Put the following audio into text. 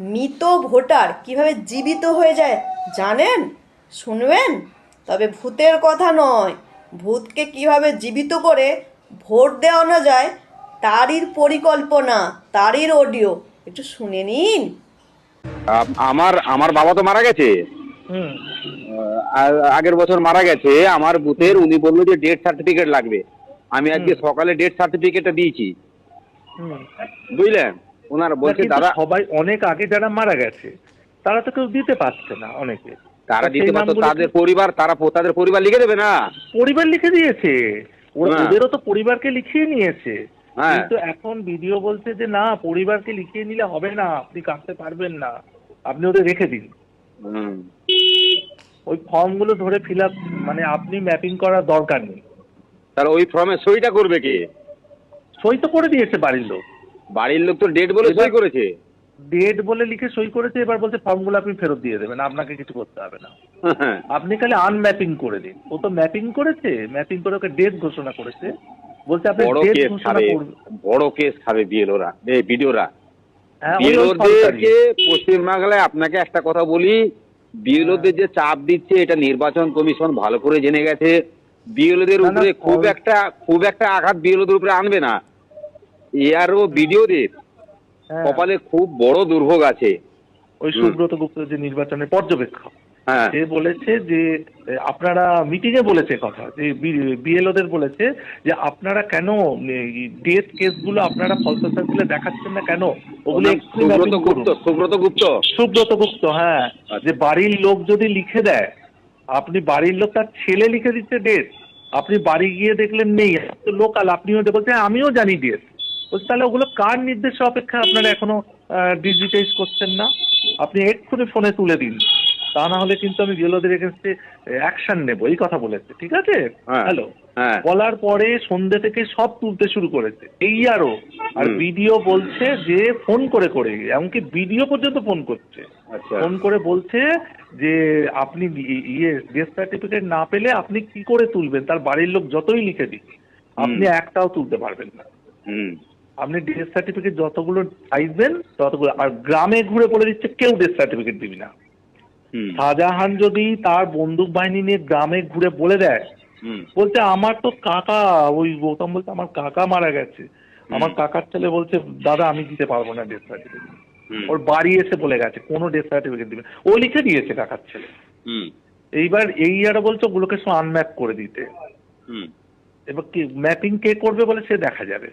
মৃত ভোটার কিভাবে জীবিত হয়ে যায় জানেন? শুনবেন? তবে ভূতের কথা নয়, ভূতকে কিভাবে জীবিত করে ভোট দেওয়ানো যায় তারই পরিকল্পনা, তারই অডিও একটু শুনে নিন। আমার আমার বাবা তো মারা গেছে। হুম। আগের বছর মারা গেছে আমার বুথের। হুম। উনি বললো যে ডেথ সার্টিফিকেট লাগবে। আমি আজকে হুম। সকালে ডেথ সার্টিফিকেটটা দিয়েছি, হুম। বুঝলেন। ওনারা না, বলছে কিন্তু দাদা, সবাই অনেক আগে যারা মারা গেছে তারা তো কেউ দিতে পারছে না, অনেকে। তা তারা দিতে সেই পারতো, নামগুলো কি তাদের পরিবার, তাদের পরিবার লিখে দেবে না। পরিবার লিখে দিয়েছে? ওরা হ্যাঁ, ওদেরও তো পরিবারকে লিখিয়ে নিয়েছে। হ্যাঁ। কিন্তু এখন ভিডিও বলছে যে না, পরিবারকে লিখিয়ে নিলে হবে না, আপনি কাটতে পারবেন না, আপনি ওদের রেখে দিন। হুম। ওই ফর্মগুলো ধরে ফিল আপ, মানে আপনি ম্যাপিং করার দরকার নেই। তাহলে ওই ফর্মে সইটা করবে কে? সই তো করে দিয়েছে বাড়ির লোক। বাড়ির লোক তো ডেট বলে এবার সই করেছে। ডেট বলে লিখে সই করেছে, এবার বলছে ফর্মগুলো আপনি ফেরত দিয়ে দেবেন, আপনাকে কিছু করতে হবে না, হ্যাঁ। আপনি খালি আনম্যাপিং করে দিন। ও তো ম্যাপিং করেছে, ম্যাপিং করে ওকে ডেট ঘোষণা করেছে, বলছে আপনি বড় ডেট কেস ঘোষণা খাবে, করবেন। বড় কেস খাবে বিএলওরা, এই বিডিওরা। হ্যাঁ, ওই ওই সরকারি। বিএলওদেরকে পশ্চিমবাংলায় আপনাকে একটা কথা বলি, বিএলওদের যে চাপ দিচ্ছে এটা নির্বাচন কমিশন ভালো করে জেনে গেছে। বিএলওদের না না, উপরে খুব একটা আঘাত বিএলওদের উপরে আনবে না। এআরও বিডিওদের হ্যাঁ, কপালে খুব বড় দুর্ভোগ আছে। ওই হুম। সুব্রত গুপ্ত যে নির্বাচনের পর্যবেক্ষক, হ্যাঁ। সে বলেছে যে আপনারা মিটিং এ বলেছে কথা, যে বিএলওদের বলেছে যে আপনারা কেন ডেথ কেসগুলো আপনারা ফলস সার্কেলে দেখাচ্ছেন না কেন, ওর ওগুলো নাম এক্ষুনি ম্যাপিং করুন। সুব্রত গুপ্ত। সুব্রত গুপ্ত, হ্যাঁ। আচ্ছা। যে বাড়ির লোক যদি লিখে দেয়, আপনি বাড়ির লোক, তার ছেলে লিখে দিচ্ছে ডেট, আপনি বাড়ি গিয়ে দেখলেন নেই, লোকাল, আপনিও বলছেন আমিও জানি ডেট, বলছে তাহলে ওগুলো কার নির্দেশে অপেক্ষা আপনারা এখনো ডিজিটাইজ করছেন না? আপনি এক্ষুনি ফোনে তুলে দিন, তা না হলে কিন্তু আমি বিএলওদের এগেনস্টে অ্যাকশন নেব, এই কথা বলেছে। ঠিক আছে? হ্যাঁ। হ্যালো। হ্যাঁ। বলার পরে সন্ধ্যে থেকে সব তুলতে শুরু করেছে এই আরও। আর হুম। ভিডিও বলছে যে ফোন করে করে, এমনকি ভিডিও পর্যন্ত ফোন করছে, আচ্ছা। ফোন করে বলছে যে আপনি ডেথ সার্টিফিকেট না পেলে আপনি কি করে তুলবেন, তার বাড়ির লোক যতই লিখে দিক আপনি একটাও তুলতে পারবেন না। হুম। আপনি ডেথ সার্টিফিকেট যতগুলো চাইবেন ততগুলো, আর গ্রামে ঘুরে বলে দিচ্ছে কেউ ডেথ সার্টিফিকেট দিবি না। হুম। শাহজাহান যদি তার বন্দুক বাহিনী নিয়ে গ্রামে ঘুরে বলে দেয়, হুম। বলছে আমার তো কাকা, ওই গৌতম বলছে আমার কাকা মারা গেছে, আমার কাকার ছেলে বলছে দাদা আমি দিতে পারবো না ডেথ সার্টিফিকেট। হুম। ওর বাড়ি এসে বলে গেছে কোনো ডেথ সার্টিফিকেট দিবে না। ও লিখে দিয়েছে কাকার ছেলে। হুম। এইবার এই আর বলছে ওগুলোকে সব আনম্যাপ করে দিতে। হুম। এবার কি ম্যাপিং কে করবে বলে সে দেখা যাবে।